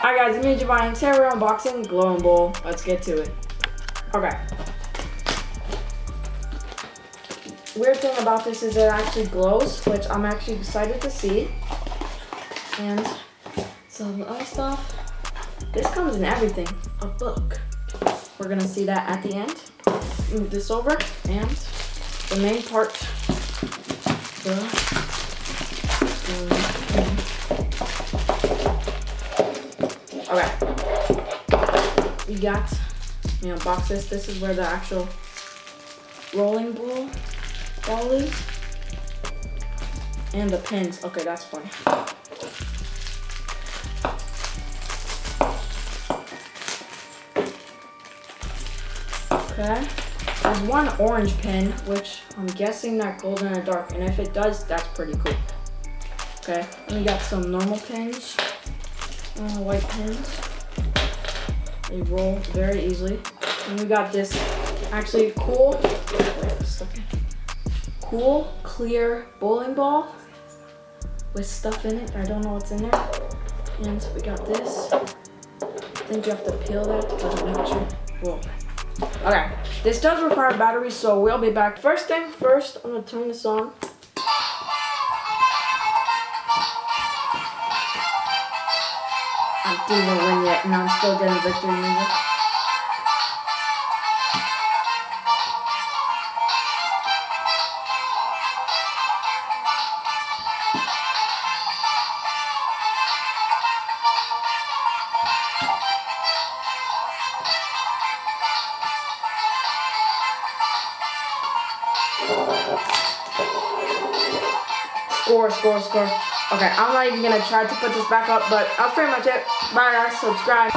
Alright guys, it's me Giovanni. Today we're unboxing Glowing Bowl. Let's get to it. Okay. Weird thing about this is it actually glows, which I'm actually excited to see. And some other stuff. This comes in everything. A book. We're gonna see that at the end. Move this over and the main part. Okay. We got, unbox this. This is where the actual rolling ball is. And the pins. Okay, that's funny. Okay. There's one orange pin, which I'm guessing that goes in the dark. And if it does, that's pretty cool. Okay. And we got some normal pins. White pins. They roll very easily. And we got this actually cool, clear bowling ball with stuff in it. I don't know what's in there. And we got this. I think you have to peel that to get a picture. Whoa. Okay, this does require batteries, so we'll be back. First thing first, I'm gonna turn this on. I didn't win yet, and I'm still getting victory music. Score. Okay, I'm not even gonna try to put this back up, but that's pretty much it. Bye guys, subscribe.